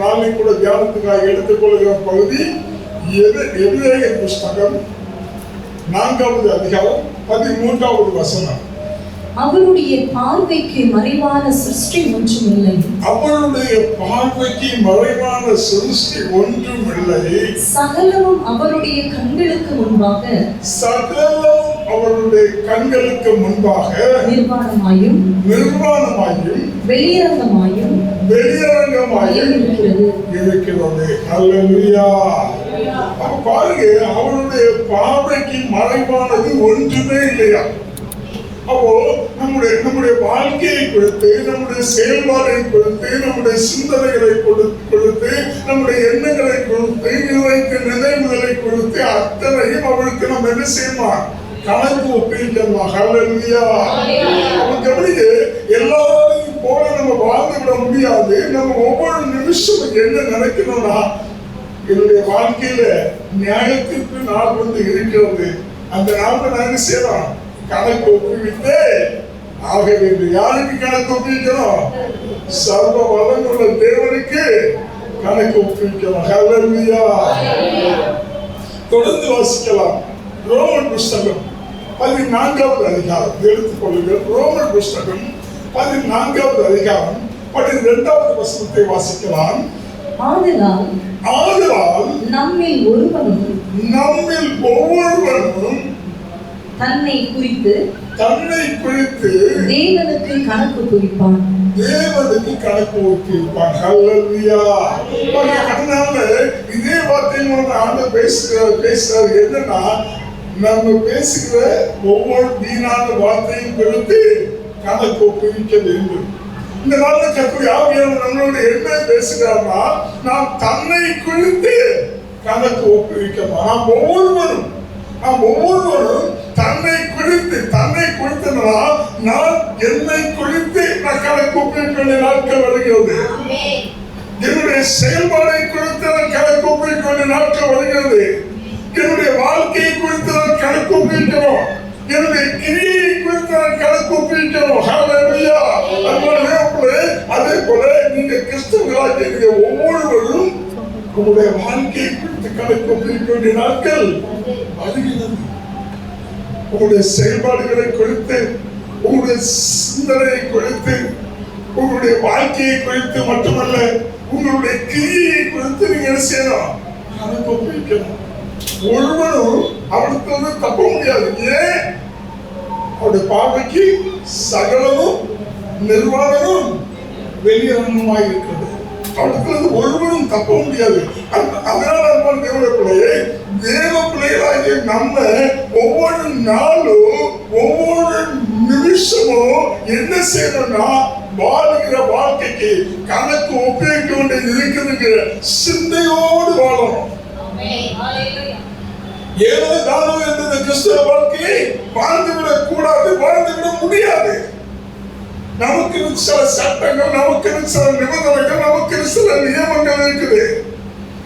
நாளை கூட தியானத்துக்காக எடுத்துக்கொள்கிற பகுதி எபிரேயர் புஸ்தகம் 4வது அதிகாரம் 13வது வசனம். அவருடைய பார்வைக்கு மறைவான சிருஷ்டி ஒன்றுமில்லை. அவருடைய பார்வைக்கு மறைவான சிருஷ்டி ஒன்றுமில்லை. சகலமும் அவருடைய கண்களுக்கு முன்பாக நிர்வாணமாயும் வெளியரங்கமாயும் இருக்கிறது. அல்லேலூயா. பாருங்க, அவருடைய பார்வைக்கு மறைவானது ஒன்றுமே இல்லையா? அப்போ நம்முடைய வாழ்க்கையை கொடுத்து, நம்முடைய செயல்பாடை கொடுத்து, நம்முடைய சிந்தனைகளை கொடுத்து, நம்முடைய எண்ணங்களை கொடுத்து, நினைவுகளை கொடுத்து, அத்தனையும் அவருக்கு நம்ம என்ன செய்யணும்? கணக்கு ஒப்பிக்கணும். ஹல்லேலூயா. கவனிங்க, எல்லாரையும் போல நம்ம வாழ்ந்து விட முடியாது. நம்ம ஒவ்வொரு நிமிஷமும் என்ன நினைக்கணும்னா, என்னுடைய வாழ்க்கையில நியாயத்திற்கு நாள் வந்து இருக்கிறது. அந்த நாள் நான் என்ன செய்யலாம்? கணக்கு ஒப்புவித்து ஆக வேண்டும். யாருக்கு கணக்கு ஒப்புவிக்கணும்? சர்வ வல்லமையுள்ள தேவனுக்கு கணக்கு ஒப்புவிக்கணும். ஹல்லேலூயா. தொடர்ந்து வாசிக்கலாம். ரோமன் புஸ்தகம் 14வது அதிகாரம் எடுத்துக்கொள்ளுங்கள். ரோமன் புஸ்தகம் 14வது அதிகாரம் 12வது வசனத்தை வாசிக்கலாம். ஆதலால் நம்மில் ஒவ்வொருவனும் தன்னை குறித்து தேவனுக்கு கணக்கு குறிப்பான். ஹல்லேலூயா. அதனால இதே வார்த்தை ஆண்டவர் பேசுறாரு. என்னன்னா, நம்ம பேசுகிற ஒவ்வொரு வீணான வார்த்தையும் குறித்து கணக்கு ஒப்புவிக்க வேண்டும். இந்த நாள்ல கர்த்தருடைய ஆவியானவர் நம்மளோட என்ன பேசுகிறார்னா, நாம் தன்னை குறித்து கணக்கு ஒப்புவிக்கணும். நாம் ஒவ்வொருவரும் தன்னை குறித்து நான் என்னை குறித்து நான் கணக்கு ஒப்புவிக்க வேண்டிய நாட்கள் வருகிறது. என்னுடைய செயல்பாடை குறித்து நான் கணக்கு ஒப்புவிக்க வேண்டிய நாட்கள் வருகிறது. என்னுடைய வாழ்க்கையை குறித்து நான் கணக்கு ஒப்புவிக்கணும். என்னுடைய கிரியை குறித்து நான் கணக்கு ஒப்புவிக்கணும். ஹல்லேலூயா. அதே போல நீங்க கிறிஸ்தவர்களாகிய ஒவ்வொருவரும் உங்களுடைய வாழ்க்கையை குறித்து கணக்கு ஒப்புவிக்க வேண்டிய நாட்கள் வருகிறது. உங்களுடைய செயல்பாடுகளை குறித்து, உங்களுடைய சிந்தனையை குறித்து, உங்களுடைய வாழ்க்கையை குறித்து மட்டுமல்ல, உங்களுடைய கிரியை குறித்து நீங்க என்ன செய்யணும்? கணக்கு ஒப்புவிக்கணும். ஒருவனும் அவருக்கு தப்ப முடியாது. ஏன்? அவருடைய பார்வைக்கு சகலமும் நிர்வாணமும் வெளியரங்கமாய் இருக்கிறது. அவருக்கு ஒருவரும் தப்ப முடியாது. அதனால தேவ பிள்ளைகளாகிய நம்ம ஒவ்வொரு நாளும் ஒவ்வொரு நிமிஷமும் என்ன செய்யணும்னா, வாழ்கிற வாழ்க்கைக்கு கணக்கு ஒப்புவிக்க வேண்டியது இருக்குதுங்கிற சிந்தையோடு வாழணும். ஏதோ தானோ என்ற கிறிஸ்தவ வாழ்க்கையை வாழ்ந்துவிடக் கூடாது, வாழ்ந்துவிட முடியாது. நமக்கு சில சட்டங்கள், நமக்கு சில நிபந்தனைகள், நமக்கு சில நியமங்கள் இருக்குது.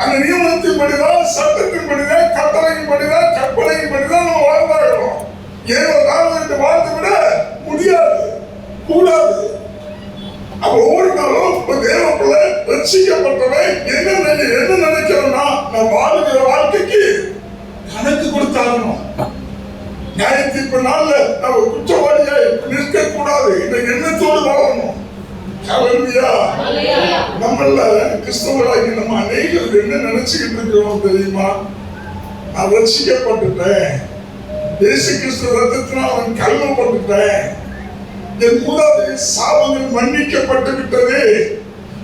அந்த நியமனத்தின்படிதான், சட்டத்தின்படிதான், கட்டளையின்படிதான், கற்பனையின்படிதான் நம்ம வாழ்ந்தாகிறோம். ஏதோ தானோ என்று வாழ்ந்துவிட முடியாது, கூடாது. அப்ப ஒவ்வொரு நாளும் தேவ பிள்ளை ரட்சிக்கப்பட்டவன் என்ன நினைக்கிறோம்னா, நான் வாழுகிற வாழ்க்கைக்கு கணக்கு கொடுத்தாகணும். நியாயத்தீர்ப்பு நாள்ல நம்ம குற்றவாளியாய் நிற்க கூடாது. இந்த எண்ணத்தோடு வாழணும். நம்மள கிறிஸ்தவராகி நம்ம அநேகர் என்ன நினைச்சுக்கிட்டு இருக்கிறோம் தெரியுமா? நான் ரட்சிக்கப்பட்டுட்டேன், இயேசு கிறிஸ்து ரத்தத்தினால் அவன் கழுவப்பட்டுட்டேன், என் மூதாதைய சாபங்கள் மன்னிக்கப்பட்டு விட்டது,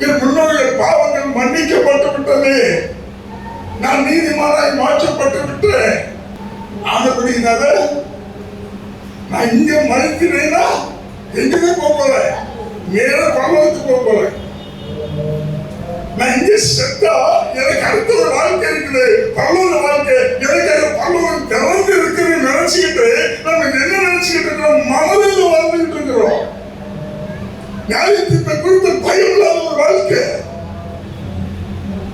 என் முன்னோர்கள் பாவங்கள் மன்னிக்கப்பட்டு விட்டது, நான் நீதிமானாய் மாற்றப்பட்டு விட்டேன். ஆனபடினால நான் இங்க மறுக்கிறேன்னா எங்கேயுமே போறேன், நேர பரலோகத்துக்கு போறேன். நான் இங்க செத்தா எனக்கு அடுத்த ஒரு வாழ்க்கை இருக்குது, பரலோக வாழ்க்கை. எனக்கு பரலோகம் திறந்து இருக்குன்னு நினைச்சுக்கிட்டு நம்ம என்ன நினைச்சுக்கிட்டு இருக்கிறோம்? மனதில் வாழ்ந்துகிட்டு இருக்கிறோம். நியாயத்தை குறித்து பயம் இல்லாத ஒரு வாழ்க்கை.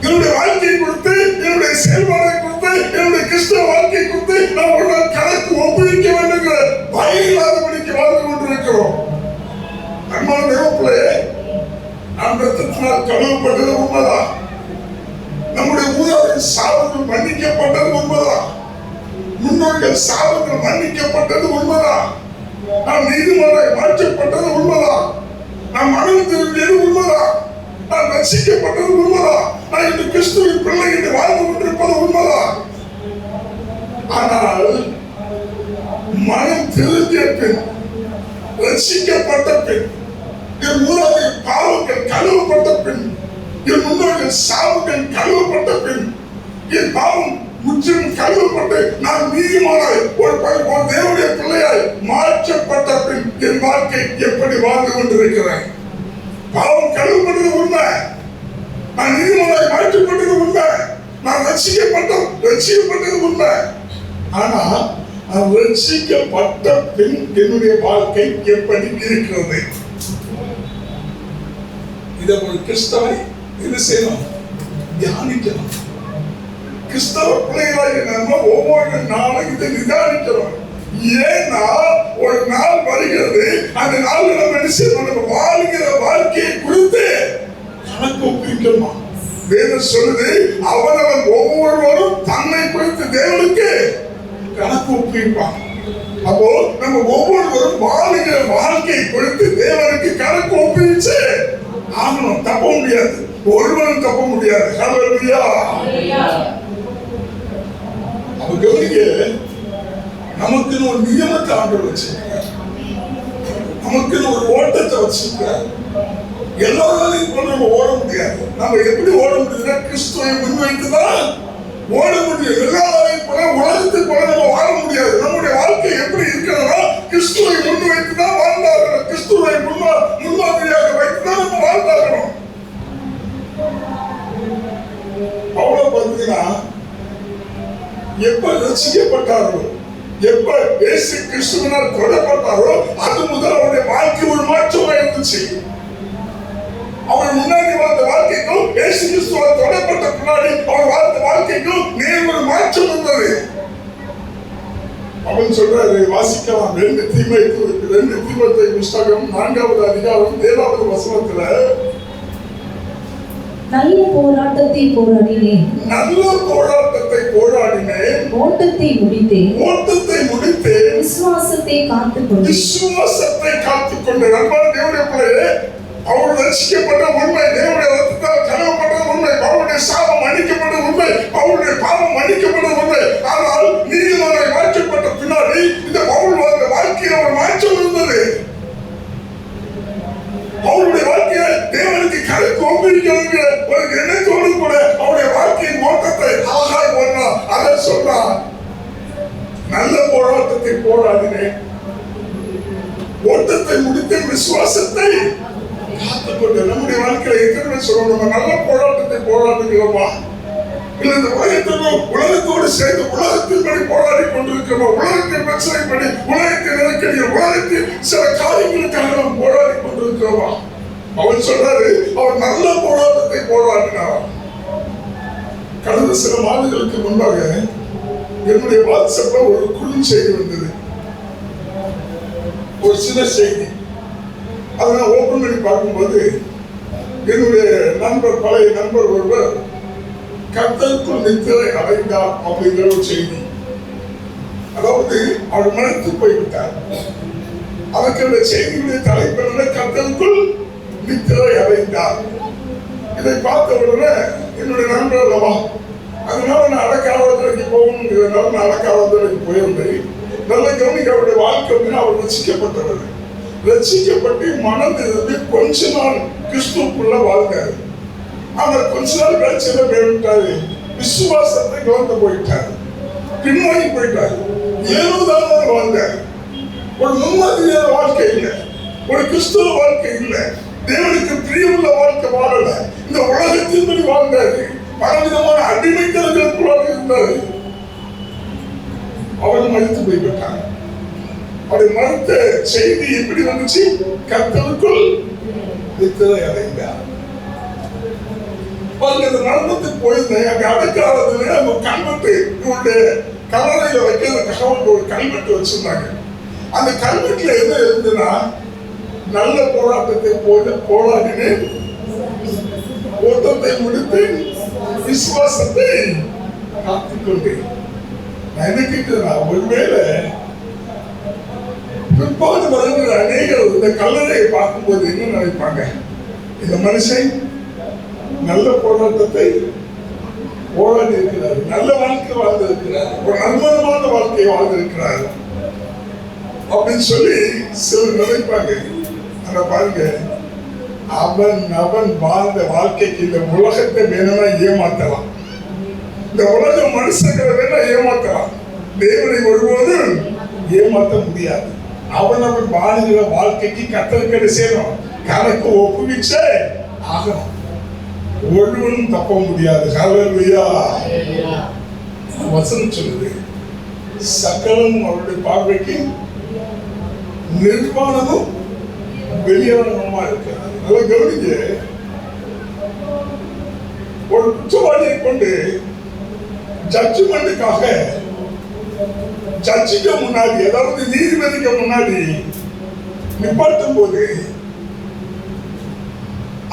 என்னுடைய வாழ்க்கையை கொடுத்து, என்னுடைய செயல்பாடை கொடுத்து, என்னுடைய கிறிஸ்தவ வாழ்க்கை கொடுத்து நான் ஒரு கணக்கு ஒப்புவிக்க வேண்டும் பயம் இல்லாதபடிக்கு வாழ்ந்து கொண்டிருக்கிறோம். அன்பான தேவ பிள்ளையே, நாம் ரத்தத்தினால் கழுவப்பட்டது உண்மைதான். முன்னோர்கள் சாபங்கள் மன்னிக்கப்பட்டது உண்மைதான். முன்னோர்கள் சாபங்கள் மன்னிக்கப்பட்டது உண்மைதான். நாம் நீதிமானாய் மாற்றப்பட்டது உண்மைதான். நாம் மனம் திரும்பியது உண்மைதான். நான் ரட்சிக்கப்பட்டது உண்மைதான். நான் இந்த கிறிஸ்துவின் பிள்ளை என்று வாழ்ந்து கொண்டிருப்பது உண்மைதான். ஆனால் மனம் திரும்பிய பின், ரட்சிக்கப்பட்ட பின், என் மூதாதையர் பாவங்கள் கழுவப்பட்ட பின், என் முன்னோர்கள் சாவுகள் கழுவப்பட்ட பின், என் பாவம் முற்றிலும் கழுவப்பட்டு நான் நீதிமானாய் ஒரு தேவனுடைய பிள்ளையாய் மாற்றப்பட்ட பின் என் வாழ்க்கை எப்படி வாழ்ந்து கொண்டிருக்கிறேன்? பாவம் கழுவப்பட்டது உண்மை, நான் நீதிமானாய் மாற்றப்பட்டது உண்மை, நான் ரட்சிக்கப்பட்டது உண்மை. ஆனா ரட்சிக்கப்பட்ட பின் என்னுடைய வாழ்க்கை எப்படி இருக்கிறது? இதை ஒரு கிறிஸ்தவை என்ன செய்யணும்? தியானிக்கணும். கிறிஸ்தவ பிள்ளைகளாக நம்ம ஒவ்வொரு நாளும் இதை நிதானிக்கிறோம். ஏன்னா ஒரு நாள் வருகிறது, அந்த நாள் நம்ம என்ன செய்யணும்? வாழ்கிற வாழ்க்கையை குறித்து கணக்கு ஒப்பிக்கணுமா? வேதம் சொல்லுது, அவனவன் ஒவ்வொருவரும் தன்னை குறித்து தேவனுக்கு கணக்கு ஒப்பிப்பான். அப்போ நம்ம ஒவ்வொருவரும் வாழ்கிற வாழ்க்கையை குறித்து தேவனுக்கு கணக்கு ஒப்பிச்சு ஆகணும். தப்ப முடியாது, ஒருவரும் தப்ப முடியாது. ஹல்லேலூயா. அப்ப கவனிங்க, நமக்குன்னு ஒரு நியமத்தை ஆண்டவர் வச்சிருக்கார், நமக்குன்னு ஒரு ஓட்டத்தை வச்சிருக்கார். எல்லாராலையும் நம்ம ஓட முடியாது. நம்ம எப்படி ஓட முடியுதுன்னா கிறிஸ்துவை முன்வைத்துதான் ஓட முடியும். எல்லாரையும் போல உலகத்துக்கு போல நம்ம வாழ முடியாது. நம்முடைய வாழ்க்கை எப்படி இருக்கிறதா கிறிஸ்துவை முன்வைத்துதான் வாழ்ந்தாகணும். கிறிஸ்துவை முன்மாதிரியாக வைத்துதான் நம்ம வாழ்ந்தாகணும். அவ்வளவு பார்த்தீங்கன்னா எப்ப ரசிக்கப்பட்டாரோ, எப்ப இயேசு கிறிஸ்துவினால் தொடப்பட்டாரோ அது முதல் அவருடைய வாழ்க்கை ஒரு மாற்றமா இருந்துச்சு. அவர் முன்னாடி வாழ்ந்த வாழ்க்கைக்கும் இயேசு கிறிஸ்துவால் தொடப்பட்ட பின்னாடி அவர் வாழ்ந்த வாழ்க்கைக்கும் நேர் ஒரு மாற்றம் வந்தது. அவன் சொல்றாரு, வாசிக்கலாம் 2 தீமோத்தேயு புஸ்தகம் 4வது அதிகாரம் 7வது வசனத்துல, நல்ல போராட்டத்தை போராடினேன், நல்ல போராட்டத்தை போராடினேன், ஓட்டத்தை முடித்தேன், விசுவாசத்தை காத்துக்கொண்டேன். அன்பான தேவனுடைய பிள்ளையே, அவர் ரட்சிக்கப்பட்ட உண்மை, தேவனுடைய ரத்தத்தால் கழுவப்பட்ட உண்மை, அவருடைய சாபம் அழிக்கப்பட்ட உண்மை, அவருடைய பாவம் அழிக்கப்பட்ட உண்மை. ஆனால் நீதிமானாய் மாற்றப்பட்ட பின்னாடி இந்த பவுல் வாழ்ந்த வாழ்க்கையில் ஒரு மாற்றம் இருந்தது. அவருடைய வாழ்க்கையை தேவனுக்கு கணக்கு ஒப்பிருக்கிற ஒரு எண்ணத்தோடு கூட அவருடைய வாழ்க்கையின் ஓட்டத்தை அழகாய் போனார். அதை சொன்னார், நல்ல போராட்டத்தை போராடினேன், ஓட்டத்தை முடித்தேன், விசுவாசத்தை காத்துக்கொண்டு. நம்முடைய வாழ்க்கையில எத்தனை சொல்லணும்? நம்ம நல்ல போராட்டத்தை போராடுகிறோமா? இல்ல இந்த உலகத்தோடு சேர்ந்து உலகத்தின்படி போராடி கொண்டிருக்கிறோமா? உலகத்தின் பிரச்சனைப்படி, உலகத்தின் நெருக்கடியில், உலகத்தின் சில காரியங்களுக்காக நாம் போராடி கொண்டிருக்கிறோமா? அவர் சொல்றாரு, அவர் நல்ல போராட்டத்தை போராடினார். கடந்த சில மாதங்களுக்கு முன்பாக என்னுடைய வாட்ஸ்அப்ல ஒரு குறுஞ்செய்தி வந்தது, ஒரு சின்ன செய்தி. அதை நான் ஓபன் பண்ணி பார்க்கும்போது என்னுடைய பழைய நண்பர் ஒருவர் கர்த்தருக்குள் நித்திரை அடைந்தார் அப்படிங்கிற ஒரு செய்தி. அதாவது அவர் மனத்து போய்விட்டார். அதற்கு அந்த செய்தியுடைய தலைப்பு கர்த்தருக்குள் நித்திரை அடைந்தார். இதை பார்த்த உடனே என்னுடைய நண்பர் அல்லவா, அதனால நான் அடக்காவதற்கு போகணுங்கிறதுனால நான் அடக்காவதற்கு போயிருந்தேன். நல்ல கவனிக்க, அவருடைய வாழ்க்கை அவர் ரசிக்கப்பட்டவர். ரசிக்கப்பட்டு மனம் இருந்து கொஞ்ச நாள் கிறிஸ்துக்குள்ள வாழ்ந்தார். ஆனா கொஞ்ச நாள் கழிச்சு என்ன போயிட்டாரு? விசுவாசத்தை கலந்து போயிட்டாரு, பின்வாங்கி போயிட்டாரு, ஏனோதான் வாழ்ந்தார். ஒரு முன்மாதிரியான வாழ்க்கை இல்லை, ஒரு கிறிஸ்துவ வாழ்க்கை இல்லை, தேவனுக்கு பிரியமுள்ள வாழ்க்கை வாழல. இந்த உலகத்தின்படி வாழ்ந்தாரு, பலவிதமான அடிமைத்தனங்களுக்குள்ளாக இருந்தாரு. அவர் மறுத்து போய்விட்டார். அப்படி மறுத்த செய்தி எப்படி வந்துச்சு? கர்த்தருக்குள் நித்திரை அடைந்தார். நடனத்துக்கு போயிருந்தேன். அங்க அடைக்காலத்துல அந்த கல்வெட்டு, இவருடைய கல்லறையில வைக்கிறதுக்காக ஒரு கல்வெட்டு வச்சிருந்தாங்க. அந்த கல்வெட்டுல என்ன இருந்ததுன்னா, நல்ல போராட்டத்தை போராடினேன், ஓட்டத்தை முடித்தேன், விசுவாசத்தை காத்துக்கொண்டு நான் என்ன கேட்கிறேன், ஒருவேளை பிற்பாடு வருகிற அநேகர் இந்த கல்லறையை பார்க்கும்போது என்ன நினைப்பாங்க, இந்த மனுஷன் நல்ல போராட்டத்தை போராடி இருக்கிறார், நல்ல வாழ்க்கை வாழ்ந்திருக்கிறார், ஒரு நல்மனமான வாழ்க்கையை வாழ்ந்திருக்கிறார் அப்படின்னு சொல்லி சிலர் நினைப்பாங்க. ஆனா பாருங்க, அவன் வாழ்ந்த வாழ்க்கைக்கு இந்த உலகத்தை வேணும்னா ஏமாத்தலாம், இந்த உலக மனுஷங்களை வேணா ஏமாத்தலாம், தேவனை ஒருபோதும் ஏமாற்ற முடியாது. அவன் வாழுகிற வாழ்க்கைக்கு கத்தருக்கு செய்யணும், கணக்கு ஒப்புவிச்சே ஆகணும், ஒருவனும் தப்ப முடியாது. ஹல்லேலூயா. வசனம் சொல்லுது, சகலம் அவருடைய பார்வைக்கு நிர்வாணமும் வெளியானமா இருக்கிறார். நல்லா கவனிங்க, ஒரு குற்றவாளியை கொண்டு ஜட்ஜ்மெண்ட்டுக்காக ஜட்ஜுக்கு முன்னாடி, அதாவது நீதிபதிக்கு முன்னாடி நிப்பாட்டும் போது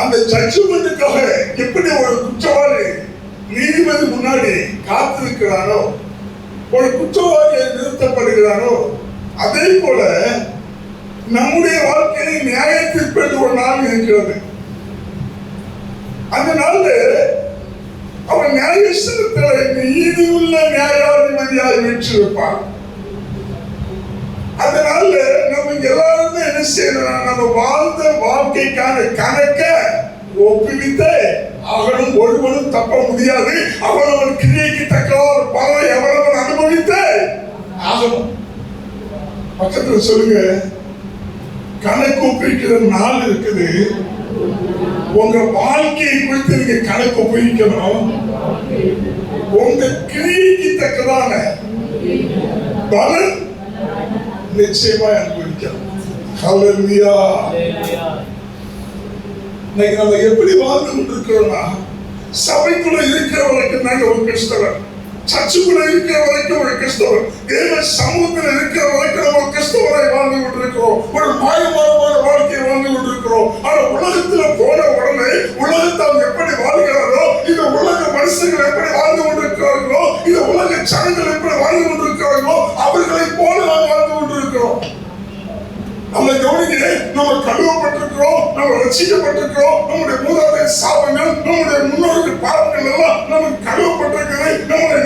அந்த ஜட்ஜ்மெண்ட்டுக்காக எப்படி ஒரு குற்றவாளி நீதிபதி முன்னாடி காத்திருக்கிறானோ, ஒரு குற்றவாளியை நிறுத்தப்படுகிறானோ, அதே போல நம்முடைய வாழ்க்கையில் நியாய தீர்ப்பு ஒரு நாள் இருக்கிறது. அந்த நாள் அவன் நியாயஸ்தலத்தில் நீதி உள்ள நியாயாதிபதியாக வீற்றிருப்பான். அதனால நம்ம எல்லாருமே என்ன செய்யணும், நம்ம வாழ்ந்த வாழ்க்கைக்கான கணக்க ஒப்புவித்து அவனும் ஒருவனும் தப்ப முடியாது. அவனவன் கிரியைக்கு தக்க ஒரு பலனை அவனவன் அனுபவித்து ஆகணும். பக்கத்துல சொல்லுங்க, கணக்கு ஒப்புவிக்கிற நாள் இருக்குது. உங்க வாழ்க்கையை குறித்து நீங்க கணக்கு ஒப்புவிக்கணும். உங்க கிரியைக்கு தக்கதான பலன் நிச்சயமா அனுபவிக்கலாம். ஹல்லேலூயா. இன்னைக்கு நம்ம எப்படி வாழ்ந்து கொண்டிருக்கிறோம்னா, சபைக்குள்ள இருக்கிற வரைக்கும் நாங்க ஒரு கிறிஸ்தவர், சர்ச்சுக்குள்ள இருக்கிற வரைக்கும் ஒரு கிறிஸ்தவர், தேவ சமூகத்தில் இருக்கிற வரைக்கும் நம்ம கிறிஸ்தவரை வாழ்ந்து கொண்டிருக்கிறோம், ஒரு மாயமான வாழ்க்கையை வாழ்ந்து கொண்டிருக்கிறோம். ஆனா உலகத்துல போன உடனே உலகத்தால் எப்படி வாழ்கிறாரோ, இந்த உலக மனுஷங்கள் எப்படி வாழ்ந்து கொண்டிருக்கிறார்களோ, இந்த உலக ஜனங்கள் எப்படி வாழ்ந்து கொண்டிருக்கிறார்களோ, அவர்களை போல நாம் வாழ்ந்து கொண்டிருக்கிறோம். நம்ம கவனிக்க, நம்ம கழுவப்பட்டிருக்கிறோம், நம்ம ரட்சிக்கப்பட்டிருக்கிறோம், நம்முடைய மூதாதையர் சாபங்கள், நம்முடைய முன்னோர்கள் பாவங்கள் எல்லாம் நமக்கு கழுவப்பட்டிருக்கிறது, நம்முடைய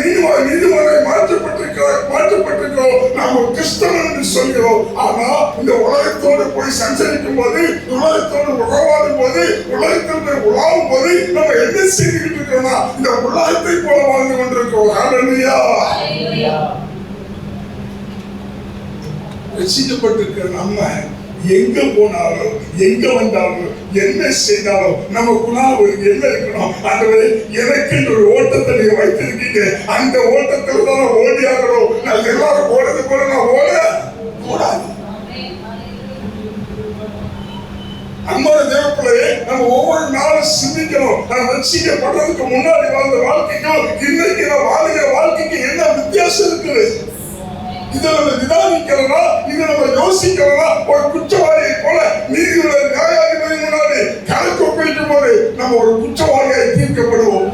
நீதிமன்றை மாற்றப்பட்டிருக்கிறோம், நாம் கிறிஸ்தவன் என்று சொல்கிறோம். ஆனா இந்த உலகத்தோடு போய் சஞ்சரிக்கும் போது, உலகத்தோடு உறவாடும் போது, உலகத்தோடு உலாவும் போது நம்ம என்ன செய்துகிட்டு இருக்கிறோம்னா, இந்த உலகத்தை போல வாழ்ந்து கொண்டிருக்கிறோம். ஹல்லேலூயா. ரசிக்கப்பட்டிருக்கிற நம்ம எங்க போனாலும் எங்க வந்தாலும் என்ன செய்தாலும் நமக்குள்ளால் ஒரு என்ன இருக்கணும், ஆண்டவரே எனக்கு ஒரு ஓட்டத்தை நீங்க வைத்திருக்கீங்க, அந்த ஓட்டத்தில் தான் ஓடி ஆகணும். நான் எல்லாரும் ஓடுறது போல நான் ஓட கூடாது. அன்பான தேவப்பிள்ளையே, நம்ம ஒவ்வொரு நாளும் சிந்திக்கணும், நான் ரசிக்கப்படுறதுக்கு முன்னாடி வாழ்ந்த வாழ்க்கைக்கும் இன்னைக்கு நான் வாழ்கிற வாழ்க்கைக்கு என்ன வித்தியாசம் இருக்குது. இதை நம்ம நிதானிக்கிறோம்னா, இதை நம்ம யோசிக்கிறோம்னா, ஒரு குற்றவாளியை போல நீதியுள்ள நியாயாதிபதி முன்னாடி கணக்கு ஒப்புவிக்கும் போது நம்ம ஒரு குற்றவாளியை தீர்க்கப்படுவோம்.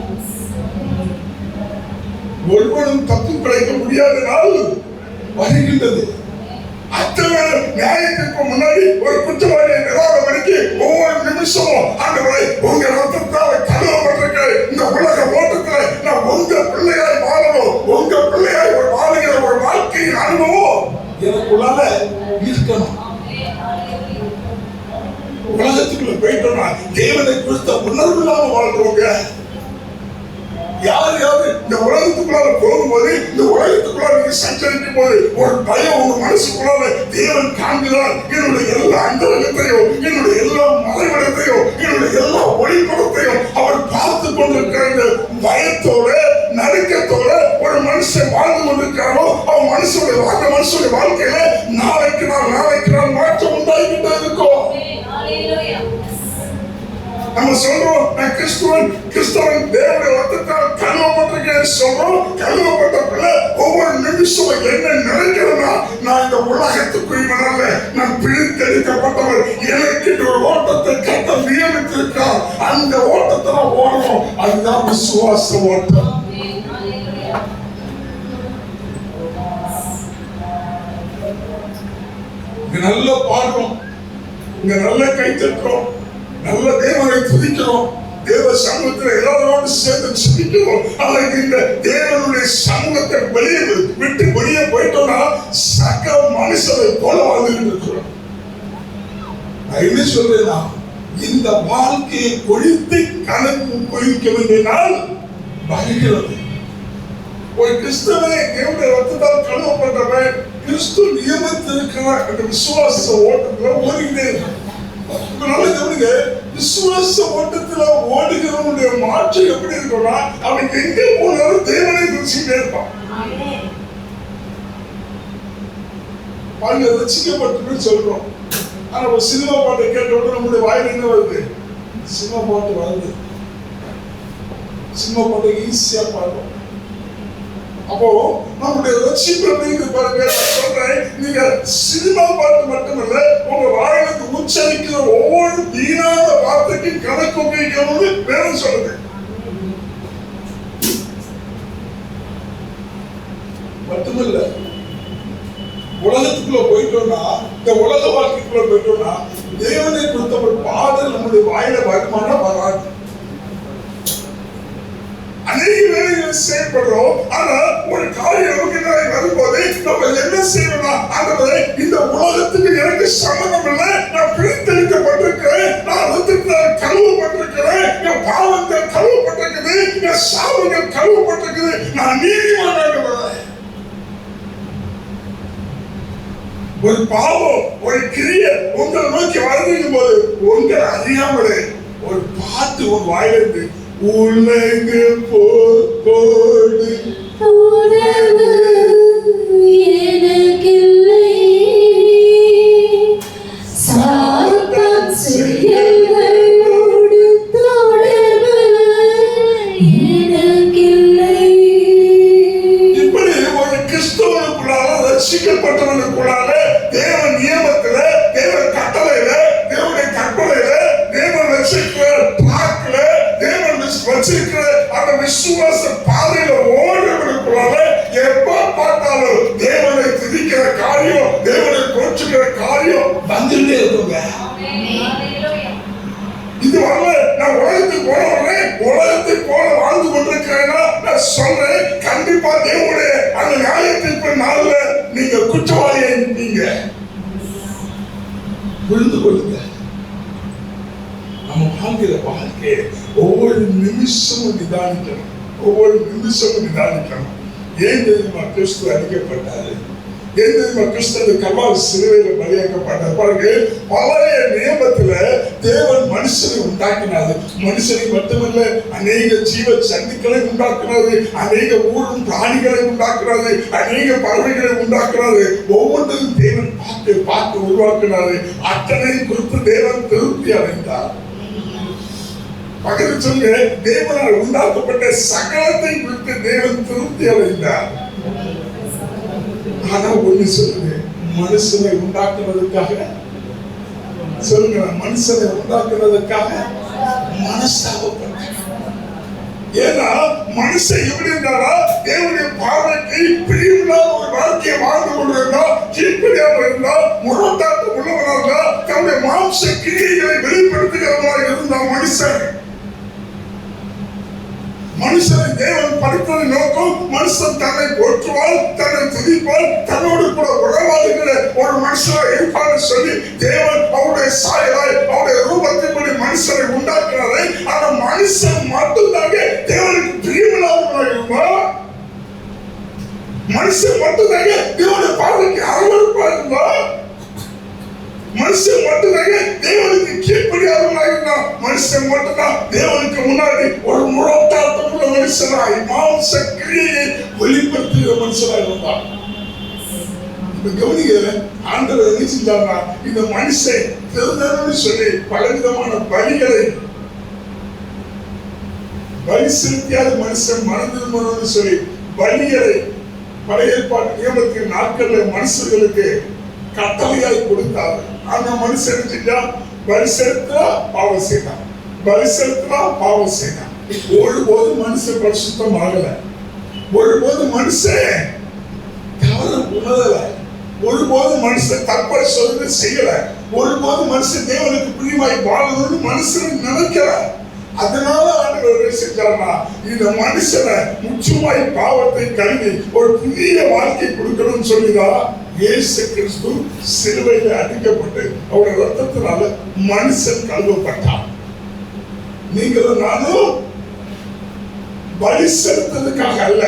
ஒருவனும் தப்பு கிடைக்க முடியாத நாள் வருகின்றது. அத்தனை நியாயத்திற்கு முன்னாடி ஒரு குற்றவாளியை நிராகரிக்க ஒவ்வொரு நிமிஷமும், ஆண்டவரே உங்க ரத்தத்தால் கழுவப்பட்டிருக்க இந்த உலக ஓட்டத்துல நான் உங்க பிள்ளையாய் வாழணும், உங்க பிள்ளையாய் வாழுகிற ஒரு வாழ்க்கையின் அனுபவம் எனக்குள்ளால இருக்கணும். உலகத்துக்குள்ள போயிட்டோம்னா தேவனை குறித்த உணர்வு இல்லாம வாழ்றவங்க யாரு இந்த உலகத்துக்குள்ளார போகும்போது, இந்த உலகத்துக்குள்ளார நீங்க சஞ்சரிக்கும் போது ஒரு பயம் உங்க மனசுக்குள்ளார தேவன் காண்கிறார். என்னுடைய எல்லா அந்தரங்கத்தையும், என்னுடைய எல்லா மறைவிடத்தையும், என்னுடைய எல்லா ஒளிப்படத்தையும் அவர் பார்த்து கொண்டிருக்கிற பயத்தோட நடுக்கத்தோட ஒரு மனுஷன் வாழ்ந்து கொண்டிருக்காரோ, அவன் மனுஷனுடைய வாழ்க்கையில நாளைக்கு நாள் மாற்றம் உண்டாகிட்டே இருக்கும். நம்ம சொல்றோம், நான் கிறிஸ்தவன் தேவனுடைய ரத்தத்தால் கழுவப்பட்டிருக்கேன் சொல்றோம். கழுவப்பட்ட பிள்ளை ஒவ்வொரு நிமிஷமும் என்ன நினைக்கிறேன்னா, நான் இந்த உலகத்துக்குரியவனால நான் பிரித்தெடுக்கப்பட்டவர், எனக்கு ஒரு ஓட்டத்தை கட்ட நியமித்திருக்கார், அந்த ஓட்டத்தை நான் ஓடணும். அதுதான் விசுவாச ஓட்டம். இங்க நல்ல பாடுறோம், இங்க நல்ல கை தட்டுறோம், நல்ல தேவனை துதிக்கிறோம், தேவ சமூகத்தில் எல்லாரோடு சேர்ந்து சிந்திக்கிறோம். ஆனால் இந்த தேவனுடைய சமூகத்தை வெளியே விட்டு வெளியே போயிட்டோம்னா சக மனுஷனை போல வாழ்ந்துட்டு இருக்கிறோம். நான் என்ன சொல்றேன்னா, இந்த வாழ்க்கையை கொழித்து கணக்கு கொழிக்க வேண்டிய நாள் வருகிறது. ஒரு கிறிஸ்தவனை தேவனுடைய ரத்தத்தால் கழுவப்பட்டவன் கிறிஸ்து நியமித்திருக்கிற அந்த விசுவாச ஓட்டத்துல ஓடிக்கிட்டே இருக்கான். விசுவாச ஓட்டத்துல ஓடுகிறவனுடைய மாற்றம் எப்படி இருக்கும்னா, அவன் எங்க போனாலும் தேவனை குறிச்சுட்டே இருப்பான். ரசிக்கப்பட்டு சொல்றோம். ஆனா ஒரு சினிமா பாட்டை கேட்ட உடனே நம்முடைய வாயில என்ன வருது? சினிமா பாட்டு வருது. சினிமா பாட்டை ஈஸியா பாடுறோம். அப்போ நம்முடைய ரட்சிப்பு பாருங்க, சொல்றேன், நீங்க சினிமா பாட்டு மட்டுமல்ல, உங்க வாயிலுக்கு உச்சரிக்கிற ஒவ்வொரு வீணான வார்த்தைக்கும் கணக்கு வைக்கணும்னு வேணும் சொல்லுது. மட்டுமல்ல, உலகத்துக்குள்ள போயிட்டோம்னா, இந்த உலக வாழ்க்கைக்குள்ள போயிட்டோம்னா, தேவனை கொடுத்த ஒரு பாடல் நம்முடைய வாயில வருமானா வராது. அநேக வேலைகள் செயல்படுறோம். ஆனா ஒரு காரியம் வரும்போது நம்ம என்ன செய்யணும்னா, ஆண்டவரே, இந்த உலகத்துக்கு எனக்கு சம்மதம் இல்லை, நான் பிரித்தெடுக்கப்பட்டிருக்கிறேன், நான் ரத்தத்தால் கழுவப்பட்டிருக்கிறேன், என் பாவங்கள் கழுவப்பட்டிருக்குது, என் சாபங்கள் கழுவப்பட்டிருக்குது, நான் நீதிமானாக வரேன். ஒரு பாவம், ஒரு கிரியை உங்களை நோக்கி வருகின்ற போது உங்களை அறியாமலே ஒரு பாட்டு ஒரு வாயிலிருந்து, உலகு போடு உறவு எனக்கில்லை, சாத்தான் செயல்களோடு தொடர்பு எனக்கில்லை. இப்படி ஒரு கிறிஸ்தவனுக்குள்ளால, ரட்சிக்கப்பட்டவனுக்குள்ளால, தேவ நியமத்துல, தேவ கட்டளையில, தேவனுடைய கற்பனையில, தேவன் வச்சிருக்கிற பிளாக்ல, தேவன் வச்சிருக்கிற அந்த விசுவாச பாதையில ஓடுறவனுக்குள்ளால எப்ப பார்த்தாலும் தேவனை துதிக்கிற காரியம், தேவனை போற்றுகிற காரியம் வந்துட்டே இருக்குங்க. இது வரல, நான் உலகத்துக்கு போனவனே, உலகத்துக்கு போல வாழ்ந்து கொண்டிருக்கிறேன்னா நான் சொல்றேன், கண்டிப்பா தேவனுடைய அந்த நியாயத்தீர்ப்பு நாள்ல நீங்க குற்றவாளியா இருப்பீங்க. புரிந்து கொள்ளுங்க. நம்ம வாழ்கிற வாழ்க்கையை ஒவ்வொரு நிமிஷமும் நிதானிக்கணும், ஒவ்வொரு நிமிஷமும் நிதானிக்கணும். ஏன் தெரியுமா கிறிஸ்து அடிக்கப்பட்டாரு? ஏன் தெரியுமா கிறிஸ்து கல்வாரி சிலுவையில பலியாக்கப்பட்டார்? பாருங்க, பழைய நியமத்துல தேவன் மனுஷனை உண்டாக்கினாரு. மனுஷனை மட்டுமல்ல, அநேக ஜீவ சந்துக்களை உண்டாக்குறாரு, அநேக ஊரும் பிராணிகளை உண்டாக்குறாரு, அநேக பறவைகளை உண்டாக்குறாரு. ஒவ்வொன்றையும் தேவன் பார்த்து பார்த்து உருவாக்குனாரு. அத்தனை குறித்து தேவன் திருப்தி அடைந்தார். பக்கத்தில் சொல்லுங்க, தேவனால் உண்டாக்கப்பட்ட சகலத்தை குறித்து தேவன் திருப்தி அடைந்தார். ஆனா ஒண்ணு சொல்லுங்க, மனுஷனை உண்டாக்குறதுக்காக சொல்லுங்க, மனுஷனை உண்டாக்குறதுக்காக மனஸ்தாபப்பட்டார். ஏன்னா மனுஷன் எப்படி இருந்தாரா, தேவனுடைய பார்வைக்கு பிரியமில்லாத ஒரு வாழ்க்கையை வாழ்ந்து கொண்டிருந்தா, கீழ்ப்படியாமல் இருந்தா, முரட்டாட்டம் உள்ளவனாக இருந்தா, தன்னுடைய மாம்ச கிரியைகளை வெளிப்படுத்துகிறவனாக இருந்தா மனுஷன். மனுஷனை தேவன் படைத்ததை நோக்கம், மனுஷன் தன்னை போற்றுவான், தன்னை துதிப்பான், தன்னோடு கூட உறவாடுகிற ஒரு மனுஷனா இருப்பான்னு சொல்லி தேவன் அவருடைய சாயலாய், அவருடைய ரூபத்தின்படி மனுஷனை உண்டாக்குறாரு. ஆனா மனுஷன் மட்டும்தாங்க தேவனுக்கு பிரியமில்லாதவனாக இருப்பான். மனுஷன் மட்டும்தாங்க தேவனுடைய பார்வைக்கு அருவருப்பா இருந்தான். மனுஷன் மட்டும்தாங்க தேவனுக்கு கீழ்ப்படியாதவனாக இருந்தான். மனுஷன் மட்டும்தான் தேவனுக்கு முன்னாடி ஒரு முரட்டாட்டம் உள்ள மனுஷனாய், மாம்ச கிரியை வெளிப்படுத்துகிற மனுஷனாய் இருந்தான். இப்ப கவனிக்க, ஆண்டவர் என்ன செஞ்சார்னா, இந்த மனுஷன் திருந்தன்னு சொல்லி பலவிதமான பலிகளை பலி செலுத்தியாத மனுஷன் மனதிருமணும்னு சொல்லி பலிகளை பழைய ஏற்பாட்டு நியமத்தின் நாட்கள்ல மனுஷர்களுக்கு கட்டளையாய் கொடுத்தாரு. ஆனா மனுஷன் செஞ்சா பலி செலுத்தினா பாவம் செய்தான், பலி செலுத்தினா பாவம் செய்தான். ஒருபோது மனுஷன் பரிசுத்தம் ஆகல, ஒருபோது மனுஷன் தவறு உணரல, ஒருபோது மனுஷன் தப்பை சொல்லி செய்யல, ஒருபோது மனுஷன் தேவனுக்கு பிரியமாய் வாழணும்னு மனுஷன் நினைக்கல. அதனால ஆண்டவர் என்ன செஞ்சார்னா, இந்த மனுஷனை முற்றுமாய் பாவத்தை கழுவி ஒரு புதிய வாழ்க்கை கொடுக்கணும்னு சொல்லிதான் இயேசு கிறிஸ்து சிலுவையில் அடிக்கப்பட்டு அவருடைய ரத்தத்தினால மனுஷன் கழுவப்பட்டார். நீங்களும் நானும் பலி செலுத்ததுக்காக அல்ல,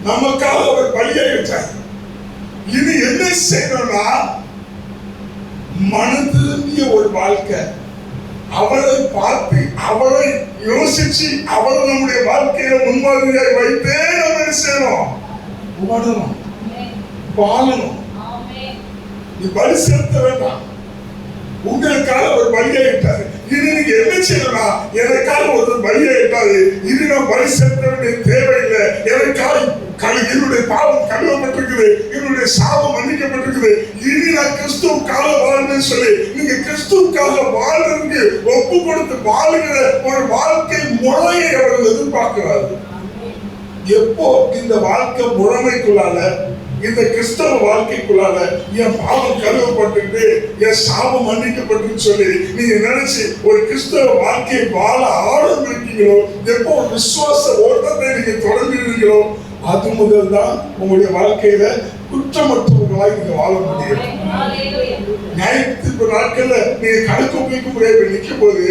நமக்காக அவர் பலியாயிட்டார். இது என்ன செய்யணும்னா, மனம் திரும்பிய ஒரு வாழ்க்கை, அவரை பார்த்து அவரை யோசிச்சு அவரை நம்முடைய வாழ்க்கையில முன்மாதிரியாய் வைத்தே நம்ம என்ன செய்யணும், வாழணும், வாழணும். நீ பலி செலுத்த வேண்டாம், உங்களுக்காக ஒரு பலியாயிட்டாரு. இது நீங்க என்ன செய்யணும்னா, எனக்காக ஒரு பலியாயிட்டாரு, இது நான் பலி செலுத்த வேண்டிய தேவையில்லை, எனக்காக என்னுடைய பாவம் கழுவப்பட்டிருக்குது, என்னுடைய சாபம் மன்னிக்கப்பட்டிருக்குது, இனி நான் கிறிஸ்துவுக்காக வாழ்றேன்னு சொல்லி நீங்க கிறிஸ்துவுக்காக வாழ்றதுக்கு ஒப்பு கொடுத்து வாழுகிற ஒரு வாழ்க்கை முறையை அவர்கள் எதிர்பார்க்கிறார்கள். எப்போ இந்த வாழ்க்கை முறைமைக்குள்ளால, இந்த கிறிஸ்தவ வாழ்க்கைக்குள்ளால என் பாவம் கழுவப்பட்டு என் சாபம் மன்னிக்கப்பட்டு சொல்லி நீங்க நினைச்சு ஒரு கிறிஸ்தவ வாழ்க்கையை வாழ ஆரம்பிக்கிறீங்களோ, எப்போ ஒரு விசுவாச ஓட்டத்தை நீங்க தொடங்குறீங்களோ, அது முதல் தான் உங்களுடைய வாழ்க்கையில குற்றமற்றவர்களாய் நீங்க வாழ முடியும். ஞாயிற்று நாட்கள்ல நீங்க கணக்கு வைக்க முடியாது நிற்கும் போது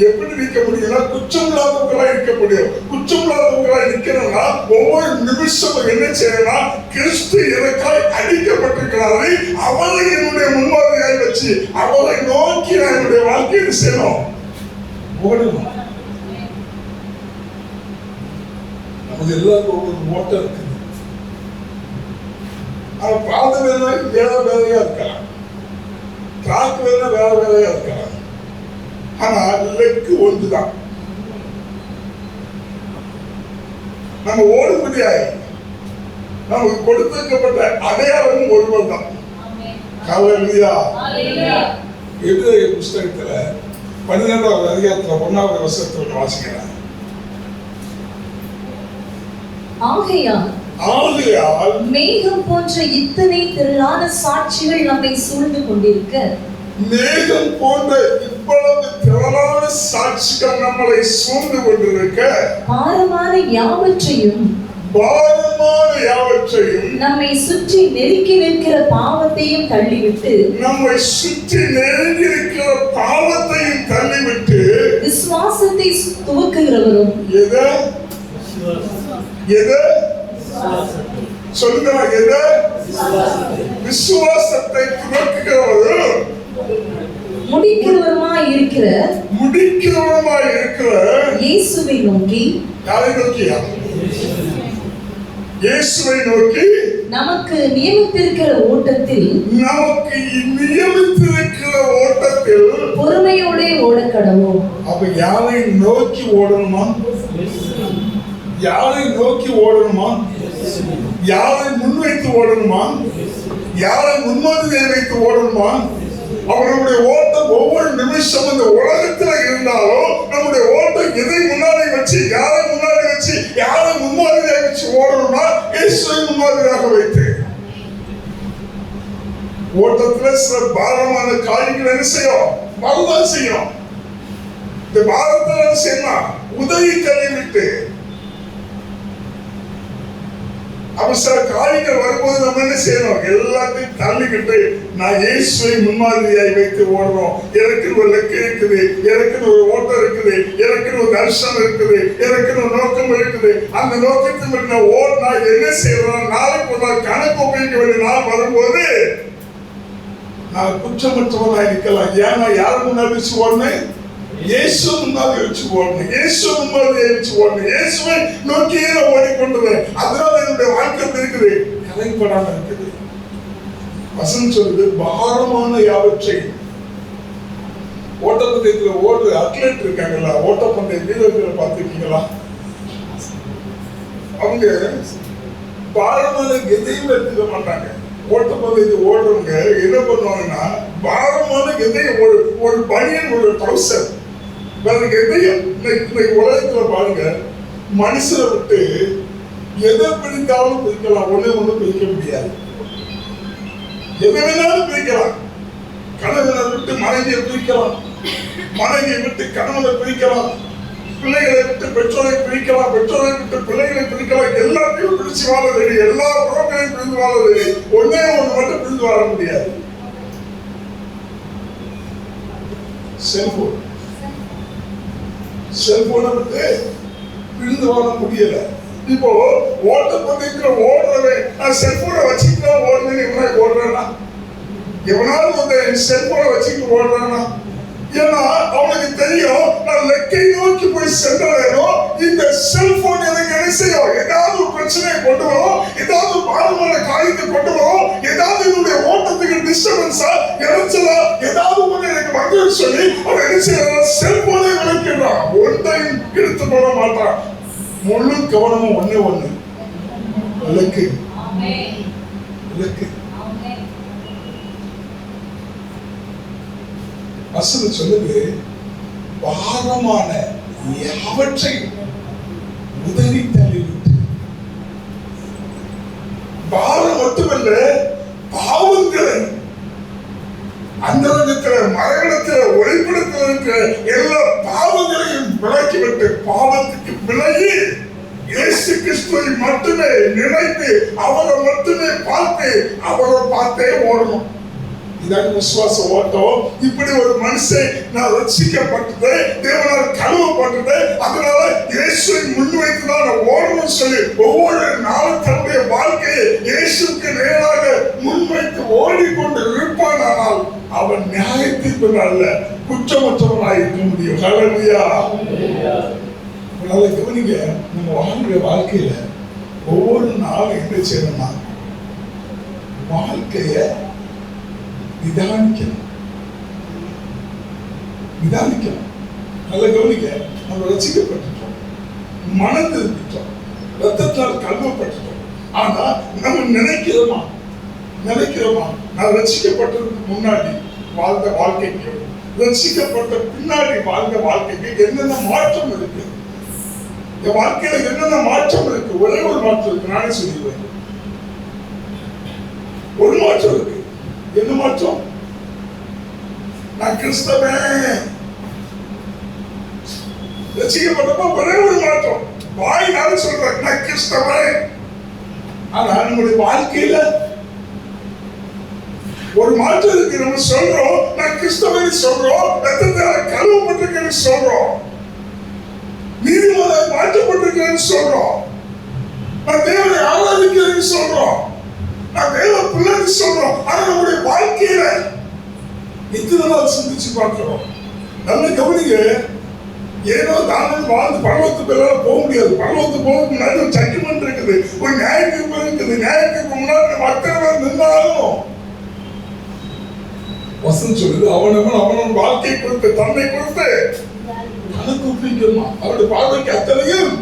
எப்படி நிற்க முடியும்னா, குற்றம் இல்லாதவர்களாய் நிற்க முடியும். குற்றம் இல்லாதவர்களாய் நிற்கணும்னா ஒவ்வொரு நிமிஷமும் என்ன செய்யணும்னா, கிறிஸ்து எனக்காய் அடிக்கப்பட்டிருக்கிறாரு, அவரை என்னுடைய முன்மாதிரியாய் வச்சு அவரை நோக்கி நான் என்னுடைய வாழ்க்கையை செய்யணும், ஓடணும். நமக்கு எல்லாருக்கும் ஒவ்வொரு ஓட்டம் இருக்குது. அவன் பாத வேலை வேற வேலையா இருக்கலாம், ட்ராக் வேலை வேற வேலையா இருக்கலாம், ஆனா லெக்கு ஒன்றுதான். நம்ம ஓடும்படியாய் நமக்கு கொடுத்திருக்கப்பட்ட அடையாளமும் ஒருவர் தான். ஹல்லேலூயா. எபிரேய புஸ்தகத்துல 12வது அதிகாரத்துல 1வது வசனத்தை வாசிக்கிறேன். ஆகையால் மேகம் போன்ற இத்தனை திரளான சாட்சிகள் நம்மை சூழ்ந்து கொண்டிருக்க, மேகம் போன்ற இவ்வளவு திரளான சாட்சிகள் நம்மளை சூழ்ந்து கொண்டிருக்க, பாரமான யாவற்றையும் நம்மை சுற்றி நெருக்கி நிற்கிற பாவத்தையும் தள்ளிவிட்டு, விசுவாசத்தை துவக்குகிறவரும், விசுவாசத்தை துவக்குகிறவரும் முடிக்கிறவருமாய் இருக்கிற இயேசுவை நோக்கி, யாரை நோக்கியா? இயேசுவை நோக்கி நமக்கு நியமித்திருக்கிற ஓட்டத்தில் பொறுமையோட ஓடக்கடவோம். அப்ப யாரை நோக்கி ஓடணுமா? யாரை நோக்கி ஓடணுமா? யாரை முன்வைத்து ஓடணுமா? யாரை முன்மாதிரியை வைத்து ஓடணுமா? அவர்களுடைய ஓட்டம் ஒவ்வொரு நிமிஷம் இந்த உலகத்துல இருந்தாலும் நம்முடைய ஓட்டம் எதை முன்னாடி வச்சு, யாரை முன்னாடி வச்சு, யாரை முன்மாதிரியாக வச்சு ஓடணும்னா இயேசுவை முன்மாதிரியாக வைத்து. ஓட்டத்துல சில பாரமான காரியங்கள் என்ன செய்யும்? வரதான் செய்யும். இந்த பாரத்தில் என்ன செய்யலாம்? உதவி தள்ளிவிட்டு அவசர காரியங்கள் வரும்போது நம்ம என்ன செய்யணும்? எல்லாத்தையும் தள்ளிக்கிட்டு நான் இயேசுவை முன்மாதிரியாய் வைத்து ஓடுறோம். எனக்கு ஒரு லெக்கு இருக்குது, எனக்கு ஒரு ஓட்டம் இருக்குது, எனக்கு ஒரு தரிசனம் இருக்குது, எனக்கு ஒரு நோக்கம் இருக்குது. அந்த நோக்கத்தை நான் ஓடினா என்ன செய்யறோம்? நாளைக்கு ஒரு நாள் கணக்கு ஒப்பிக்க வேண்டிய நாள் வரும்போது நான் குற்றமற்றவனாய் இருக்கலாம். ஏன்னா யார் முன்னாடி வச்சு ஓடனேன்? இயேசு முன்னாடி வச்சு ஓடணும், இயேசு முன்னாடி வச்சு ஓடணும், இயேசுவை நோக்கியே ஓடிக்கொண்டுறேன். அதனால என்னுடைய வாழ்க்கை இருக்குது, கலைப்படாம இருக்குது. வசனம் சொல்லுது, பாரமான யாவற்றை. ஓட்டப்பந்தயத்துல ஓடுற அத்லெட் இருக்காங்களா, ஓட்டப்பந்தய வீரர்களை பார்த்துருக்கீங்களா? அவங்க பாரமான எதையும் எடுத்துக்க மாட்டாங்க. ஓட்டப்பந்தயத்தை ஓடுறவங்க என்ன பண்ணுவாங்கன்னா, பாரமான எதையும் ஒரு பனியன், ஒரு ட்ரௌசர், வேற எதையும் இன்னைக்கு உலகத்துல பாருங்க, மனுஷரை விட்டு எதை பிரித்தாலும் பிரிக்கலாம், ஒண்ணு பிரிக்க முடியாது. எதை வேணாலும் பிரிக்கலாம். கணவனை விட்டு மனைவியை பிரிக்கலாம், மனைவியை விட்டு கணவனை பிரிக்கலாம், பிள்ளைகளை விட்டு பெற்றோரை பிரிக்கலாம், பெற்றோரை விட்டு பிள்ளைகளை பிரிக்கலாம். எல்லாத்தையும் பிரிச்சு வாழ தெரியும், எல்லா உறவுகளையும் பிரிந்து வாழ தெரியும். ஒண்ணு மட்டும் பிரிந்து வாழ முடியாது, செல்போன். செல்போனை விட்டு பிரிந்து வாழ முடியல. இப்போ ஓட்டப்பந்தயத்துல ஓடுறவன் நான் செல்போனை வச்சுக்கிட்டு ஓடுறேன்னு ஓடுறேன்னா, எவனாலும் வந்து செல்போனை வச்சுக்கிட்டு ஓடுறானா? ஏன்னா அவனுக்கு தெரியும் நான் லெக்கை நோக்கி போய் சென்றேனோ இந்த செல்போன் எனக்கு என்ன செய்யும், ஏதாவது ஒரு பிரச்சனையை கொண்டு வரும், ஏதாவது பாரமான காரியத்தை கொண்டு வரும், ஏதாவது என்னுடைய ஓட்டத்துக்கு டிஸ்டர்பன்ஸா இறைச்சலா ஏதாவது ஒண்ணு எனக்கு வந்து சொல்லி அவன் என்ன செய்யறான், செல்போனை விளக்கிறான். ஒன்றையும் எடுத்து போட மாட்டான். முழு கவனமும் ஒண்ணு விளக்கு விளக்கு. வசனம் சொல்லுது, பாரமான யாவற்றையும் உதறி தள்ளிவிட்டு. பாரம் மட்டுமல்ல, பாவங்களை அந்தரங்கத்துல மரணத்துல ஒளிப்படத்தில் இருக்கிற எல்லா பாவங்களையும் விலக்கிவிட்டு, பாவத்துக்கு விலகி இயேசு கிறிஸ்துவை மட்டுமே நினைத்து அவரை மட்டுமே பார்த்து அவரை பார்த்தே ஓடணும். இதான் விசுவாச ஓட்டம். இப்படி ஒரு மனுஷன் நான் ரட்சிக்கப்பட்டது, தேவனால் கழுவப்பட்டது, அதனால இயேசுவை முன்வைத்து தான் நான் ஓடணும்னு சொல்லி ஒவ்வொரு நாளும் தன்னுடைய வாழ்க்கையை இயேசுக்கு நேராக முன்வைத்து ஓடிக்கொண்டு இருப்பானால் அவன் நியாய தீர்ப்பு அல்ல, குற்றமற்றவனாக இருக்க முடியும். ஹல்லேலூயா. அதனால கவனிங்க, நம்ம வாழ்கிற வாழ்க்கையில ஒவ்வொரு நாளும் என்ன செய்யணும்னா வாழ்க்கைய நிதானிக்கணும். நல்ல கவனிக்க, நம்ம ரசிக்கப்பட்டுட்டோம், மனம் திருப்பிட்டோம், ரத்தத்தால் கழுவப்பட்டுட்டோம். ஆனா நம்ம நினைக்கிறோமா நான் ரசிக்கப்பட்டதுக்கு முன்னாடி வாழ்ந்த வாழ்க்கைக்கு ரசிக்கப்பட்ட பின்னாடி வாழ்ந்த வாழ்க்கைக்கு என்னென்ன மாற்றம் இருக்கு, என் வாழ்க்கையில என்னென்ன மாற்றம் இருக்கு? ஒரே ஒரு மாற்றம் இருக்கு, நானே சொல்லிடுவேன். ஒரு மாற்றம் இருக்கு. என்ன மாற்றம்? நான் கிறிஸ்தவன். ரசிக்கப்பட்டப்ப ஒரே ஒரு மாற்றம், வாயினால சொல்றேன் நான் கிறிஸ்தவன். ஆனா நம்முடைய வாழ்க்கையில ஒரு மாற்றம் இருக்கு. நம்ம சொல்றோம் நான் கிறிஸ்தவன் சொல்றோம், ரத்தத்தால் கழுவப்பட்டிருக்கேன்னு சொல்றோம், நீதிமன்றம் மாற்றப்பட்டிருக்கேன்னு சொல்றோம், நான் தேவனை ஆராதிக்கிறேன்னு சொல்றோம், நான் தேவ பிள்ளைன்னு சொல்றோம். ஆனா நம்முடைய வாழ்க்கையில இத்தனை நாள் சிந்திச்சு பார்க்கிறோம். நல்ல கவனிங்க, ஏதோ தானும் வாழ்ந்து பரலோகத்து பேரால போக முடியாது. பரலோகத்து போகிறதுக்கு முன்னாடி ஒரு ஜட்ஜ்மெண்ட் இருக்குது, ஒரு நியாய தீர்ப்பு இருக்குது. நியாய தீர்ப்பு முன்னாடி அத்தனை பேர் நின்றாலும் வசனம் சொல்லுது, அவனவன் வாழ்க்கை கொடுத்து தன்னை கொடுத்து கணக்கு ஒப்பிக்கணுமா. அவருடைய பார்வைக்கு அத்தனையும்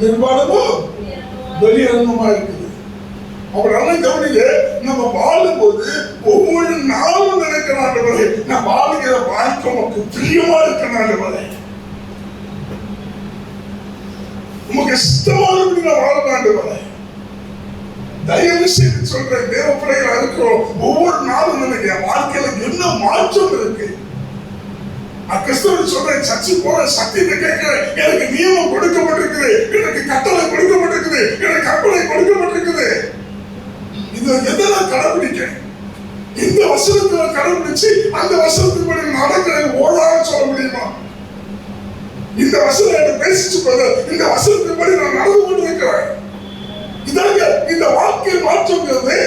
நிர்வாணமும் வெளியரங்கமா இருக்குது. அவரால் கவனிங்க, நம்ம வாழும்போது ஒவ்வொரு நாளும் நினைக்கிறாண்டவரே, நான் வாழுகிற வாழ்க்கை உனக்கு பிரியமா இருக்கிறாண்டவரே, உமக்கு இஷ்டமானபடி நான் வாழ்ந்தாண்டவரே. தயவு செய்து சொல்றேன், தேவ பிள்ளைகளா இருக்கிறோம், ஒவ்வொரு நாளும் நினைக்கிற வாழ்க்கையில என்ன மாற்றம் இருக்கு. கிறிஸ்தவன் சொல்றேன், சர்ச்சு போற சத்தியத்தை கேட்கிறேன், எனக்கு நியமம் கொடுக்கப்பட்டிருக்குது, எனக்கு கட்டளை கொடுக்கப்பட்டிருக்குது, எனக்கு கற்பனை கொடுக்கப்பட்டிருக்குது. இதை எதை நான் கடைபிடிக்கிறேன்? இந்த வசனத்தை கடைபிடிச்சு அந்த வசனத்துக்கு நடக்கிறேன் ஓடாத சொல்ல முடியுமா? இந்த வசனம் என்ன பேசிச்சு போது, இந்த வசனத்துக்கு நான் நடந்து கொண்டு இருக்கிறேன். இதாங்க இந்த வாழ்க்கையை மாற்றுங்கிறது.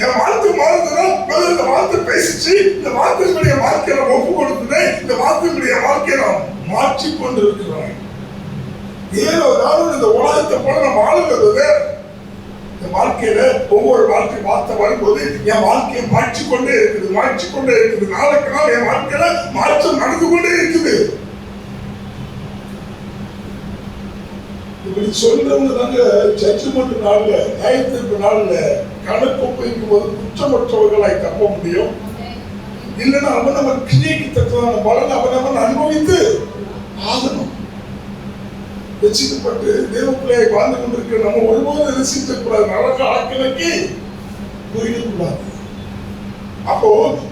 என் வாழ்க்கை மாறுதுன்னா இந்த வார்த்தை பேசிச்சு, இந்த வார்த்தைகளுடைய வாழ்க்கையை ஒப்பு கொடுத்தது, இந்த வார்த்தைகளுடைய வாழ்க்கையை நான் மாற்றிக்கொண்டு இருக்கிறேன். ஏதோ ஏதாவது இந்த உலகத்தை போல நான் வாழுகிறது. இந்த வாழ்க்கையில ஒவ்வொரு வாழ்க்கை வார்த்தை வரும்போது என் வாழ்க்கையை மாற்றிக்கொண்டே இருக்குது. நாளுக்கு நாள் என் வாழ்க்கையில மாற்றம் நடந்து கொண்டே இருக்குது. இப்படி சொல்றவங்க தாங்க ஜட்ஜ்மெண்ட் நாள்ல, நியாய தீர்ப்பு நாள்ல கணக்கு ஒப்பிக்கும் போது குற்றமற்றவர்களாய் தப்ப முடியும். இல்லைன்னா அவன் நம்ம கிரியைக்கு தக்கதான பலன் அவன் அனுபவித்து ஆகணும். ரட்சிக்கப்பட்டு தேவ பிள்ளையை வாழ்ந்து கொண்டிருக்கிற நம்ம ஒருபோதும் ரசிக்கக்கூடாது, நரக ஆக்கினைக்கு போயிடக்கூடாது. அப்போ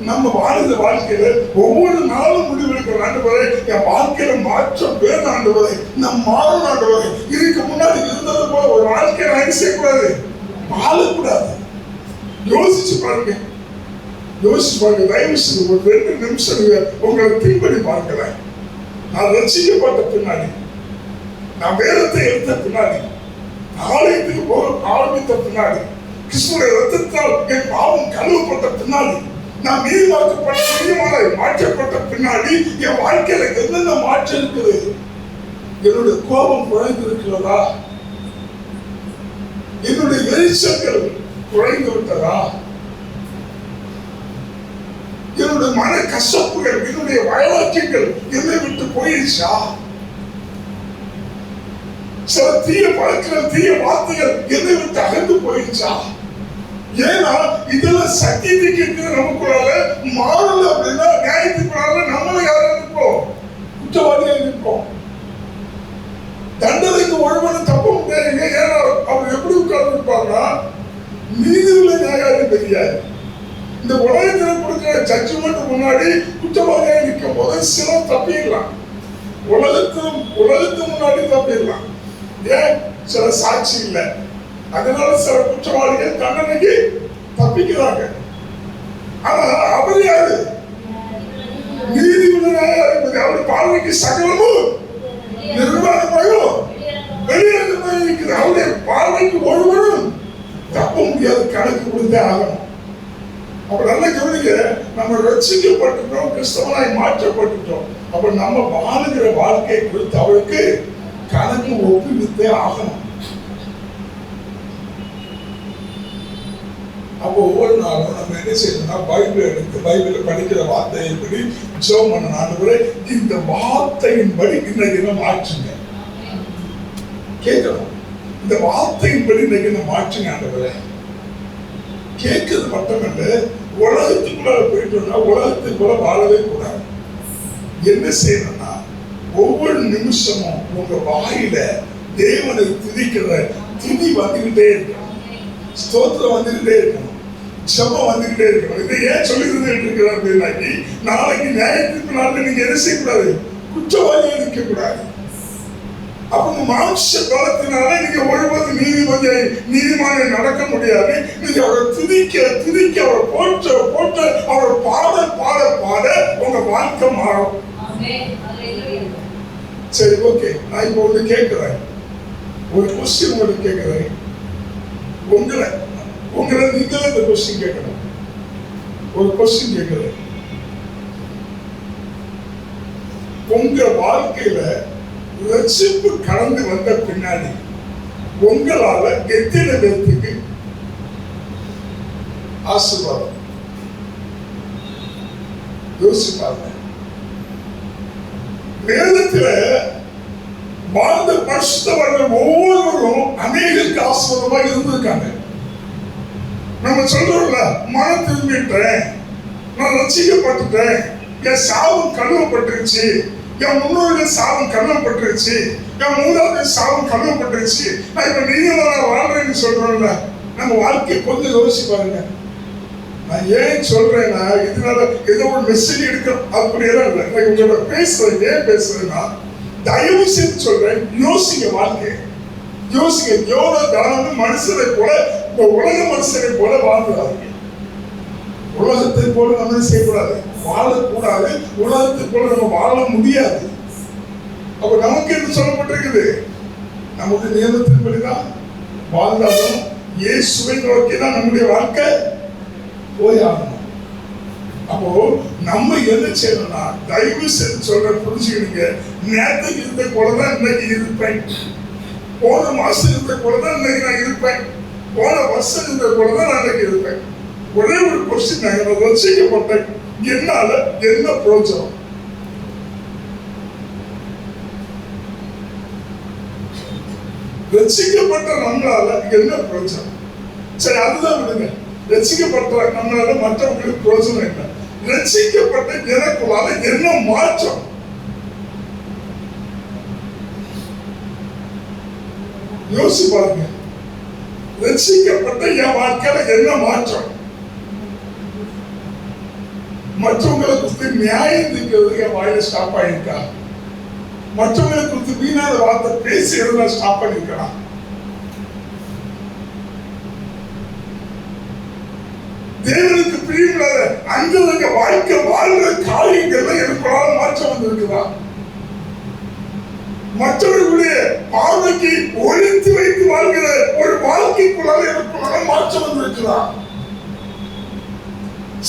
நம்ம வாழ்ந்த வாழ்க்கையில ஒவ்வொரு நாளும் முடிவெடுக்கிற ஆண்டவரே, என் வாழ்க்கையில மாற்றம் வேணும் ஆண்டவரே, நான் மாறணும் ஆண்டவரே. இதுக்கு முன்னாடி இருந்தது போல ஒரு வாழ்க்கையை நான் செய்யக்கூடாது, வாழக்கூடாது. யோசிச்சு பாருங்க, யோசிச்சு பாருங்க. தயவு செய்து ஒரு 2 நிமிஷம் உங்களை பின்பற்றி பார்க்கிறேன். நான் ரட்சிக்கப்பட்ட பின்னாடி, நான் வேதத்தை எடுத்த பின்னாடி, ஆலயத்துக்கு போக ஆரம்பித்த பின்னாடி, கிறிஸ்துவின் ரத்தத்தால் என் பாவம் கழுவப்பட்ட பின்னாடி, நான் நீதிமாக்கப்பட்ட மாற்றப்பட்ட பின்னாடி என் வாழ்க்கையில என்னென்ன மாற்றம் இருக்குது? என்னுடைய கோபம் குறைந்து இருக்கிறதா? என்னுடைய எரிச்சல்கள் குறைந்து விட்டதா? என்னுடைய மன கசப்புகள், என்னுடைய வயலாக்கியங்கள் என்னை விட்டு போயிடுச்சா? சில தீய பழக்கங்கள், தீய வார்த்தைகள் என்னை விட்டு அகன்று போயிடுச்சா? ஏன்னா இதெல்லாம் சத்தியத்துக்கு நமக்குள்ளால மாறல அப்படின்னா நியாயத்துக்குள்ளால நம்மள யாரும் இருப்போம், குற்றவாளியா இருப்போம். தண்டனைக்கு ஒருவனை தப்ப முடியாது. ஏன்னா அவர் எப்படி உட்கார்ந்து இருப்பாங்கன்னா, நீதியுள்ள நியாயாதிபதியா இந்த உலகத்தில் கொடுக்கிற ஜட்ஜ்மெண்ட் முன்னாடி குற்றவாளியா நிற்கும் போது சிலர் தப்பிடலாம். உலகத்துக்கு முன்னாடி தப்பிடலாம். ஏன்? சில சாட்சி இல்லை, அதனால சில குற்றவாளிகள் தண்டனைக்கு தப்பிக்கிறாங்க. ஆனா அவர் யாரு? நீதிபதி நியாயாதிபதி. அவர் பார்வைக்கு சகலமும் நிர்வாகமாயும் வெளியிடமாய் இருக்குது. அவருடைய பார்வைக்கு ஒருவரும் தப்ப முடியாது, கணக்கு கொடுத்தே ஆகணும். அப்ப நல்ல கவனிக்க, நம்ம ரட்சிக்கப்பட்டுட்டோம், கிறிஸ்தவனாய் மாற்றப்பட்டுட்டோம். அப்ப நம்ம வாழுகிற வாழ்க்கையை குறித்து அவருக்கு கணக்கு ஒப்புவித்தே ஆகணும். அப்போ ஒவ்வொரு நாளும் நம்ம என்ன செய்யணும்னா, பைபிள் எடுத்து பைபிளை படிக்கிற வார்த்தையின்படி ஜெபம் பண்ணணும். ஆண்டவரே, இந்த வார்த்தையின்படி இன்னைக்கு நம்ம மாற்றுங்க. கேட்கணும், இந்த வார்த்தையின்படி இன்னைக்கு நம்ம மாற்றுங்க ஆண்டவரே. கேட்கறது மட்டுமல்ல, உலகத்துக்குள்ள போயிட்டோம்னா உலகத்துக்குள்ள வாழவே கூடாது. என்ன செய்யணும்னா, ஒவ்வொரு நிமிஷமும் உங்க வாயில தேவனை துதிக்கிற துதி வந்துகிட்டே இருக்கணும், ஸ்தோத்திரம் வந்துகிட்டே இருக்கணும், ஜெபம் வந்துகிட்டே இருக்கணும். இதை ஏன் சொல்லி இருக்கிறார் அப்படின்னாக்கி, நாளைக்கு நியாயத்துக்கு நாளில் நீங்க என்ன செய்யக்கூடாது, குற்றவாளியா நிற்க கூடாது. அப்ப மாம்ச பலத்தினால நீங்க ஒருபோது நீதிமானை நடக்க முடியாது. நீங்க அவரை துதிக்க அவரை போற்ற அவரை பாட உங்க வாழ்க்கை மாறும். சரி, ஓகே. நான் இப்போ வந்து கேட்கிறேன், ஒரு கொஸ்டின் உங்களுக்கு கேட்கிறேன். உங்களை நீங்களே இந்த கொஸ்டின் கேட்கணும். ஒரு கொஸ்டின் கேட்கிறேன், உங்க வாழ்க்கையில ரட்சிப்பு கடந்து வந்த பின்னாடி உங்களால எத்தனை பேருக்கு ஆசீர்வாதம்? யோசிப்பாங்க. வேதத்துல வாழ்ந்த பரிசுத்தவர்கள் ஒவ்வொருவரும் அநேகருக்கு ஆசீர்வாதமா இருந்திருக்காங்க. நம்ம சொல்றோம்ல, மன திரும்பிட்டேன், நான் ரட்சிக்கப்பட்டுட்டேன், என் சாவும் கழுவப்பட்டுருச்சு, என் முன்னோர்கள் சாவும் கழுவப்பட்டுருச்சு, என் மூதாதையர் சாவும் கழுவப்பட்டுருச்சு, நான் இப்ப நீதிமான வாழ்றேன்னு சொல்றோம்ல. நம்ம வாழ்க்கையை கொஞ்சம் யோசிச்சு பாருங்க. நான் ஏன் சொல்றேன்னா, இதனால ஏதோ ஒரு மெசேஜ் எடுக்க அப்படியெல்லாம் இல்லை. நான் உங்களோட பேசுறேன். ஏன் பேசுறேன்னா, தயவு செய்து சொல்றேன், யோசிங்க, வாழ்க்கை யோசிங்க. யோக தானம் மனுஷனை போல, இந்த உலக மனுஷனை போல வாழ்ந்துடாதீங்க. உலகத்தை போல நம்ம செய்யக்கூடாது, வாழக்கூடாது. உலகத்தை போல நம்ம வாழ முடியாது. அப்ப நமக்கு என்ன சொல்லப்பட்டிருக்குது? நமக்கு நியமத்தின்படிதான் வாழ்ந்தாலும் இயேசுவை நோக்கி தான் நம்முடைய வாழ்க்கை போயாகணும். அப்போ நம்ம என்ன செய்யணும்னா, தயவு செய்து சொல்ற புரிஞ்சுக்கிடுங்க. நேரத்துக்கு இருந்த போலதான் இன்னைக்கு இருப்பேன், போன மாசம் இருந்த போலதான் இன்னைக்கு நான் இருப்பேன், போன வருஷம் இருந்த போலதான் நான் இன்னைக்கு இருப்பேன். ஒரே ஒரு கொஸ்டின், நான் ரட்சிக்கப்பட்டேன், என்னால என்ன பிரயோஜனம்? ரட்சிக்கப்பட்ட நம்மளால என்ன பிரயோஜனம்? சரி, அதுதான் விடுங்க. ரட்சிக்கப்பட்ட நம்மளால மற்றவங்களுக்கு பிரயோஜனம் என்ன? ரட்சிக்கப்பட்ட எனக்குள்ளால என்ன மாற்றம்? யோசிச்சு பாருங்க. ரட்சிக்கப்பட்ட என் வாழ்க்கையில என்ன மாற்றம்? மற்றவங்களை குறித்து நியாயம் தீர்க்கிறது என் வாயில ஸ்டாப் ஆயிருக்கா? மற்றவங்களை குறித்து வீணாத வார்த்தை பேசி எல்லாம் ஸ்டாப் பண்ணிருக்கலாம். தேவனுக்கு பிரியமில்லாத அங்க வாழ்க்கை வாழ்ற காரியங்கள்ல எனக்குள்ளால மாற்றம் வந்திருக்குதா? மற்றவர்களுடைய பார்வைக்கு ஒழித்து வைத்து வாழ்கிற ஒரு வாழ்க்கைக்குள்ளால எனக்குள்ளால மாற்றம் வந்திருக்குதா?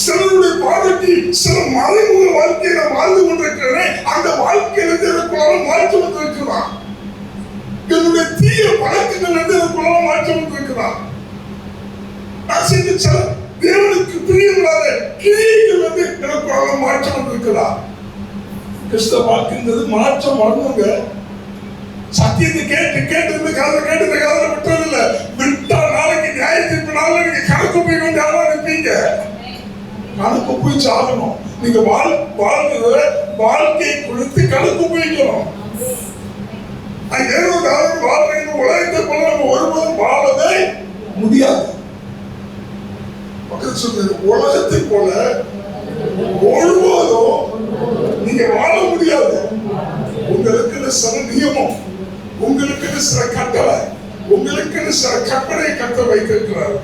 சிலருடைய பார்வைக்கு சில மறைமுக வாழ்க்கையில வாழ்ந்து கொண்டிருக்கிறேன், அந்த வாழ்க்கையில எனக்குள்ளால மாற்றம் வந்திருக்குதா? என்னுடைய தீய பழக்கங்கள் எனக்குள்ளால மாற்றம் வந்திருக்குதா? நான் செஞ்ச சில தேவனுக்கு பிரியமில்லாத கிரியைகள் எனக்குள்ளால மாற்றம் வந்திருக்குதா? கிறிஸ்தவ வாழ்க்கைன்றது மாற்றம் வரணுங்க. சத்தியத்தை கேட்டு கேட்டு இந்த காதல கேட்டு இந்த காதல விட்டது இல்ல. விட்டா நாளைக்கு நியாய தீர்ப்பு நாள்ல நீங்க கணக்கு போய் வந்து யாரா இருப்பீங்க? கணக்கு போய் சாகணும். நீங்க வாழ்கிற வாழ்க்கை குறித்து கணக்கு போய்க்கணும். ஏதோ காலம் வாழ்றீங்க உலகத்தை போல நம்ம ஒருவரும் வாழவே முடியாது. பக்கத்து சொல்றது உலகத்தை போல ஒருபோதும் நீங்க வாழ முடியாது. உங்களுக்கு சில நியமம், உங்களுக்கு சில கட்டளை, உங்களுக்கு சில கற்பனை கட்ட வைத்திருக்கிறார்.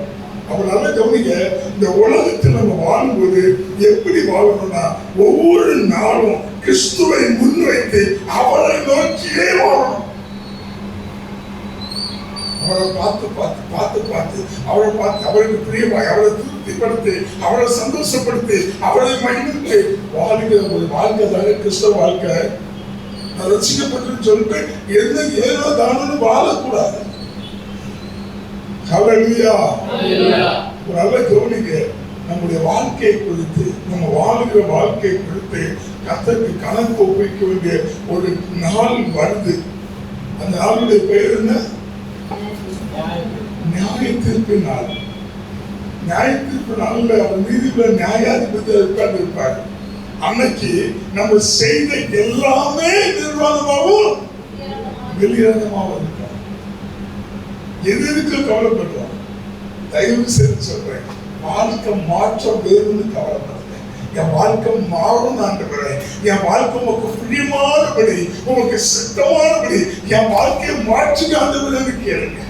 அப்ப நல்ல கவனிங்க. இந்த உலகத்தில் நம்ம வாழும்போது எப்படி வாழணும்னா ஒவ்வொரு நாளும் கிறிஸ்துவை முன்வைத்து அவரை நோக்கியே வாழணும். அவரை பார்த்து பார்த்து பார்த்து பார்த்து அவரை பார்த்து அவருக்கு பிரியமாய் அவரை திருப்திப்படுத்தி அவரை சந்தோஷப்படுத்தி அவரை மகிழ்ந்து வாழ்கிற ஒரு வாழ்க்கை தானே கிறிஸ்தவ வாழ்க்கை. நான் ரசிக்கப்பட்டு சொல்லிட்டு எந்த ஏதோ தானு வாழக்கூடாது. நல்ல கவனிக்க. நம்முடைய வாழ்க்கையை குறித்து நம்ம வாழ்கிற வாழ்க்கையை குறித்து கர்த்தருக்கு கணக்கு ஒப்பிக்க வேண்டிய ஒரு நாள் வருது. அந்த நாளுடைய பெயர் என்ன? நியாய தீர்ப்பு நாள். நியாய தீர்ப்பு நாள்ல அவர் நீதிபதி நியாயாதிபதி உட்கார்ந்து இருப்பார். அன்னைக்கு நம்ம செய்த எல்லாமே நிர்வாணமாகவும் வெளியரங்கமாகவும் இருக்கும். எதுக்கு கவலைப்படுறோம்? தயவு செய்து சொல்றேன், வாழ்க்கை மாற்றம் வேணும்னு கவலைப்படுறேன். என் வாழ்க்கை மாறும் ஆண்டவரே, என் வாழ்க்கை உமக்கு பிரியமானபடி உமக்கு சித்தமானபடி என் வாழ்க்கையை மாற்றி ஆண்டவரே கேளுங்க.